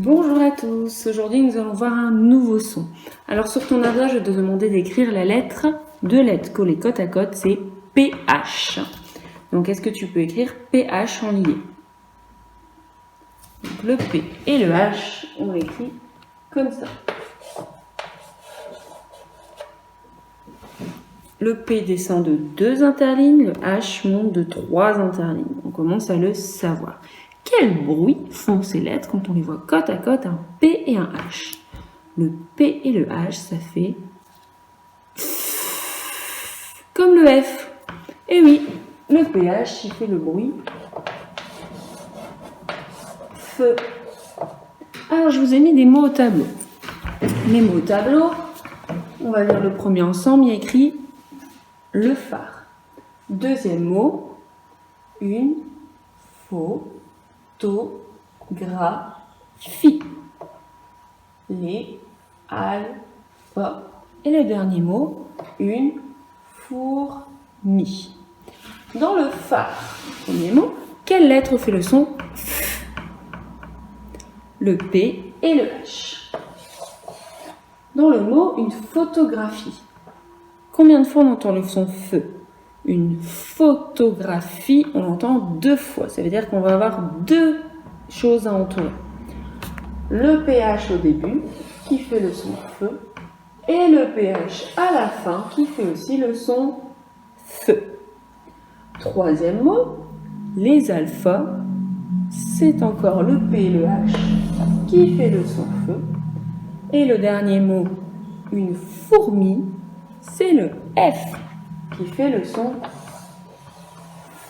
Bonjour à tous, aujourd'hui nous allons voir un nouveau son. Alors sur ton adresse, je vais te demander d'écrire la lettre, deux lettres collées côte à côte, c'est PH. Donc est-ce que tu peux écrire PH en lié? Donc le P et le H, on l'écrit comme ça. Le P descend de 2 interlignes, le H monte de 3 interlignes. On commence à le savoir. Quel bruit font ces lettres quand on les voit côte à côte, un P et un H? Le P et le H, ça fait comme le F. Et oui, le PH, il fait le bruit feu. Alors, je vous ai mis des mots au tableau. Les mots au tableau, on va lire le premier ensemble, il y a écrit le phare. Deuxième mot, une photographie. Les alpha. Et le dernier mot, une fourmi. Dans le phare, premier mot, quelle lettre fait le son F? Le P et le H. Dans le mot, une photographie. Combien de fois on entend le son feu? Une photographie, on l'entend 2 fois. Ça veut dire qu'on va avoir 2 choses à entourer. Le PH au début, qui fait le son feu, et le PH à la fin, qui fait aussi le son feu. Troisième mot, les alphas, c'est encore le P et le H qui fait le son feu. Et le dernier mot, une fourmi, c'est le F qui fait le son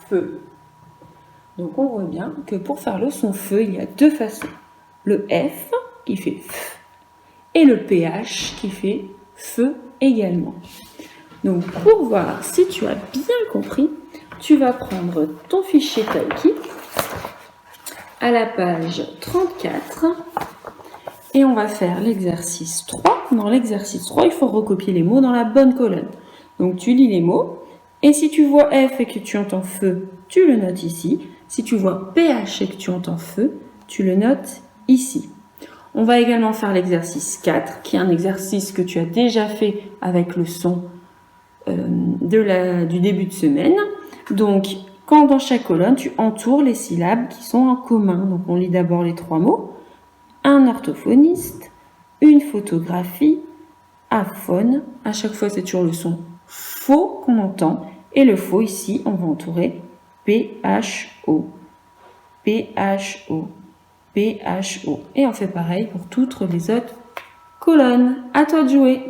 feu. Donc on voit bien que pour faire le son feu, il y a 2 façons. Le F qui fait F et le PH qui fait feu également. Donc pour voir si tu as bien compris, tu vas prendre ton fichier Talkie à la page 34 et on va faire l'exercice 3. Dans l'exercice 3, il faut recopier les mots dans la bonne colonne. Donc tu lis les mots et si tu vois F et que tu entends feu, tu le notes ici. Si tu vois PH et que tu entends feu, tu le notes ici. On va également faire l'exercice 4 qui est un exercice que tu as déjà fait avec le son du début de semaine. Donc, quand dans chaque colonne, tu entoures les syllabes qui sont en commun. Donc, on lit d'abord les 3 mots. Un orthophoniste, une photographie, aphone. À chaque fois, c'est toujours le son faux qu'on entend. Et le faux, ici, on va entourer PHO, PHO, PHO. Et on fait pareil pour toutes les autres colonnes. À toi de jouer!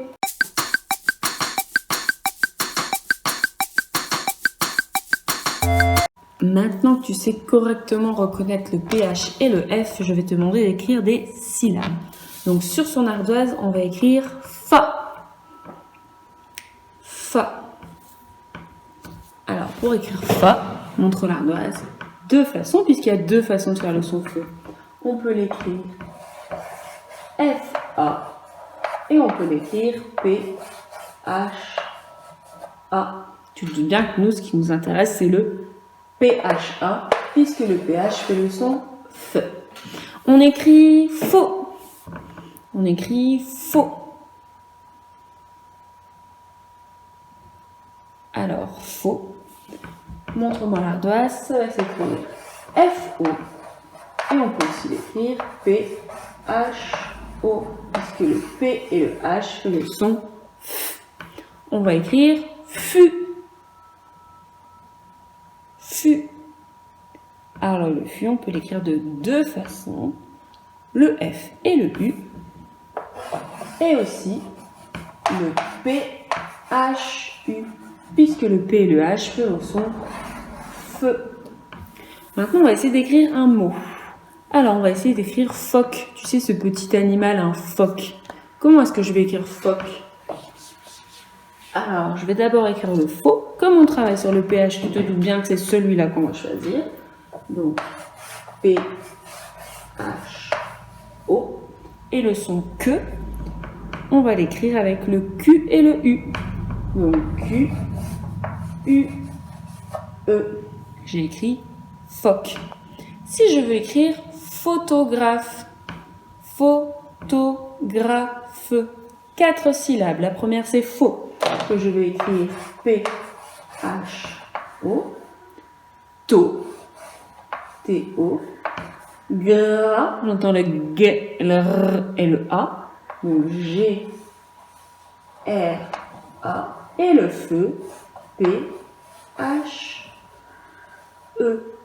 Maintenant que tu sais correctement reconnaître le PH et le F, je vais te demander d'écrire des syllabes. Donc sur son ardoise, on va écrire fa. Fa. Alors pour écrire fa, montre l'ardoise, 2 façons, puisqu'il y a 2 façons de faire le son feu. On peut l'écrire F-A et on peut l'écrire P-H-A. Tu te doutes bien que nous, ce qui nous intéresse, c'est le PHA, puisque le PH fait le son F. On écrit faux. On écrit faux. Alors, faux. Montre-moi l'ardoise, ça va s'écrire F-O. Et on peut aussi l'écrire P-H-O, puisque le P et le H font le son F. On va écrire FU. FU. Alors le FU, on peut l'écrire de 2 façons. Le F et le U. Et aussi le PHU, puisque le P et le H font le son feu. Maintenant, on va essayer d'écrire un mot. Alors, on va essayer d'écrire phoque. Tu sais, ce petit animal, un phoque. Comment est-ce que je vais écrire phoque? Alors, je vais d'abord écrire le faux. Comme on travaille sur le PH, tu te doutes bien que c'est celui-là qu'on va choisir. Donc, P-H-O. Et le son que, on va l'écrire avec le Q et le U. Donc, Q, U, E. J'ai écrit phoque. Si je veux écrire photographe, photographe. 4 syllabes. La première, c'est faux, que je vais écrire P-H-O. To, T-O. Gra, j'entends le G, le R et le A. Donc G, R, A. Et le feu, P-H-E.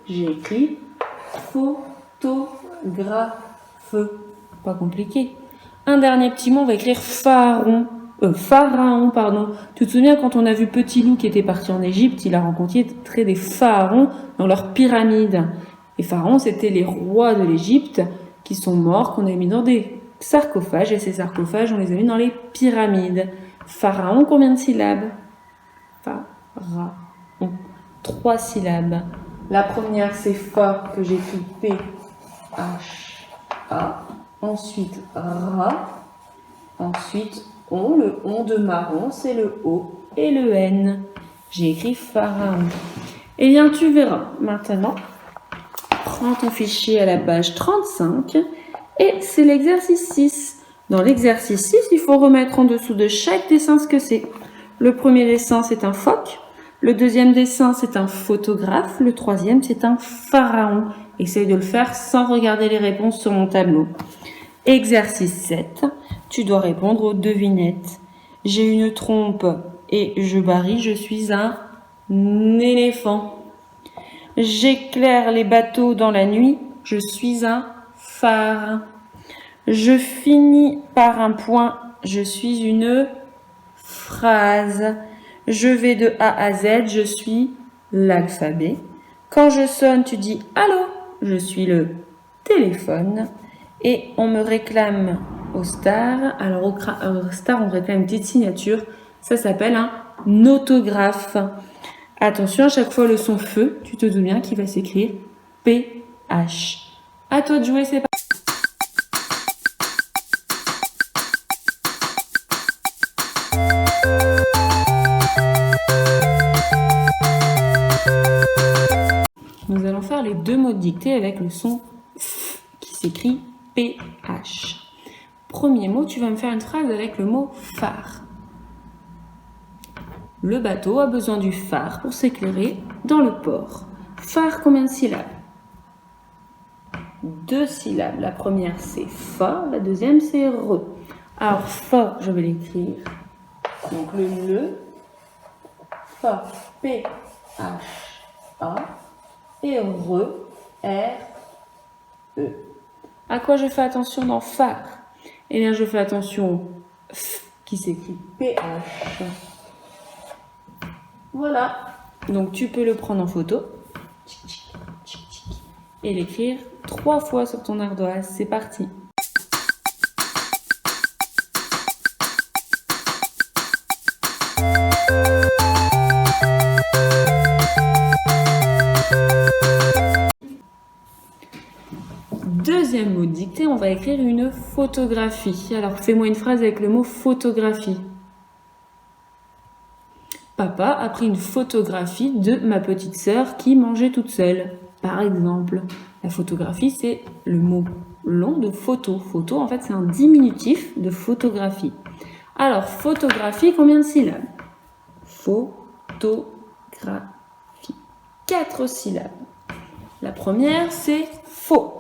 J'ai écrit photographe. Pas compliqué. Un dernier petit mot, on va écrire pharaon. Pharaon. Tu te souviens quand on a vu Petit Loup qui était parti en Égypte, il a rencontré des pharaons dans leurs pyramides. Les pharaons, c'était les rois de l'Égypte qui sont morts, qu'on a mis dans des sarcophages. Et ces sarcophages, on les a mis dans les pyramides. Pharaon, combien de syllabes? Pharaon. 3 syllabes. La première, c'est fa, que j'écris P-H-A. Ensuite, ra. Ensuite, on. Le on de marron, c'est le O et le N. J'ai écrit pharaon. Eh bien, tu verras maintenant. Prends ton fichier à la page 35 et c'est l'exercice 6. Dans l'exercice 6, il faut remettre en dessous de chaque dessin ce que c'est. Le premier dessin, c'est un phoque. Le deuxième dessin, c'est un photographe. Le troisième, c'est un pharaon. Essaye de le faire sans regarder les réponses sur mon tableau. Exercice 7. Tu dois répondre aux devinettes. J'ai une trompe et je barille, je suis un éléphant. J'éclaire les bateaux dans la nuit, je suis un phare. Je finis par un point, je suis une phrase. Je vais de A à Z, je suis l'alphabet. Quand je sonne, tu dis allô, je suis le téléphone. Et on me réclame au star. Alors au star, on réclame une petite signature. Ça s'appelle un autographe. Attention, à chaque fois le son feu, tu te doutes bien qu'il va s'écrire PH. À toi de jouer, c'est parti. Nous allons faire les 2 mots de dictée avec le son F qui s'écrit PH. Premier mot, tu vas me faire une phrase avec le mot phare. Le bateau a besoin du phare pour s'éclairer dans le port. Phare, combien de syllabes? 2 syllabes. La première, c'est fa, la deuxième, c'est re. Alors, fa, je vais l'écrire. Donc, le, fa, P-H-A, et re, R-E. À quoi je fais attention dans phare? Eh bien, je fais attention au F qui s'écrit P-H. Voilà. Donc, tu peux le prendre en photo et l'écrire 3 fois sur ton ardoise. C'est parti. Deuxième mot de dictée, on va écrire une photographie. Alors, fais-moi une phrase avec le mot photographie. Papa a pris une photographie de ma petite sœur qui mangeait toute seule. Par exemple, la photographie, c'est le mot long de photo. Photo, en fait, c'est un diminutif de photographie. Alors, photographie, combien de syllabes? Photographie. 4 syllabes. La première, c'est faux,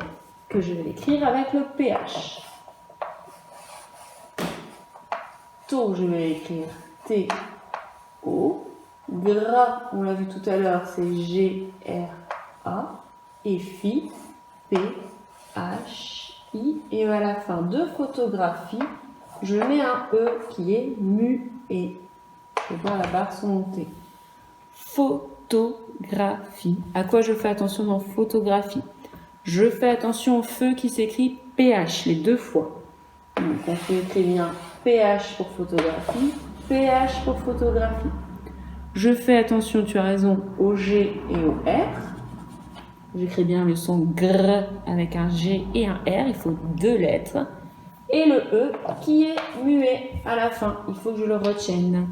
que je vais l'écrire avec le PH. To, je vais l'écrire T-O. Gras, on l'a vu tout à l'heure, c'est G-R-A. Et fi, P-H-I. Et à la fin de photographie, je mets un E qui est muet. Je vois la barre se monter. Photographie. À quoi je fais attention dans photographie? Je fais attention au feu qui s'écrit PH, les 2 fois. Donc on fait très bien PH pour photographie, PH pour photographie. Je fais attention, tu as raison, au G et au R. J'écris bien le son GR avec un G et un R, il faut 2 lettres. Et le E qui est muet à la fin, il faut que je le retienne.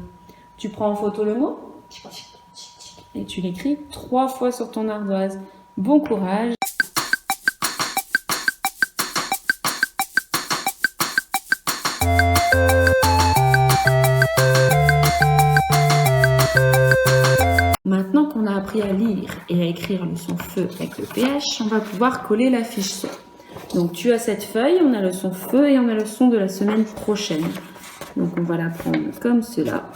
Tu prends en photo le mot et tu l'écris 3 fois sur ton ardoise. Bon courage! qu'on a appris à lire et à écrire le son feu avec le PH, on va pouvoir coller la fiche son. Donc tu as cette feuille, on a le son feu et on a le son de la semaine prochaine. Donc on va la prendre comme cela,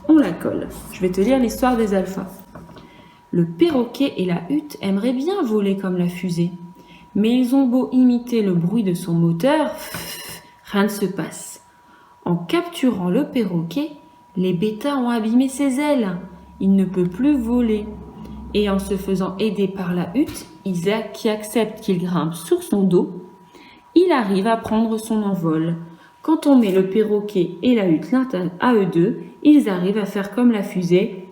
on la colle. Je vais te lire l'histoire des alphas. Le perroquet et la hutte aimeraient bien voler comme la fusée. Mais ils ont beau imiter le bruit de son moteur, rien ne se passe. En capturant le perroquet, les bêtas ont abîmé ses ailes. Il ne peut plus voler. Et en se faisant aider par la hutte, Isaac, qui accepte qu'il grimpe sur son dos, il arrive à prendre son envol. Quand on met le perroquet et la hutte l'un à eux deux, ils arrivent à faire comme la fusée.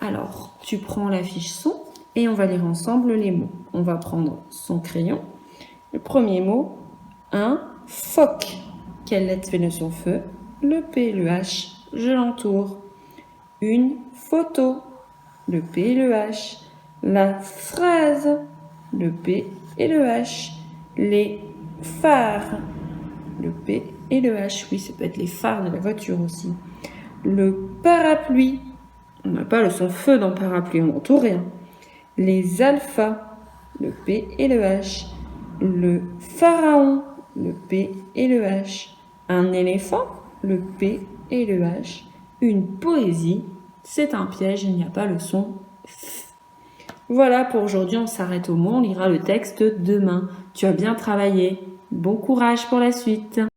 Alors, tu prends la fiche son et on va lire ensemble les mots. On va prendre son crayon. Le premier mot, un phoque. Quelle lettre fait le son feu? Le P, le H, je l'entoure. Une photo, le P et le H. La phrase, le P et le H. Les phares, le P et le H. Oui, ça peut être les phares de la voiture aussi. Le parapluie, on n'a pas le son feu dans parapluie, on n'entoure rien. Les alphas, le P et le H. Le pharaon, le P et le H. Un éléphant, le P et le H. Une poésie, c'est un piège, il n'y a pas le son F. Voilà, pour aujourd'hui, on s'arrête au mot, on lira le texte demain. Tu as bien travaillé. Bon courage pour la suite.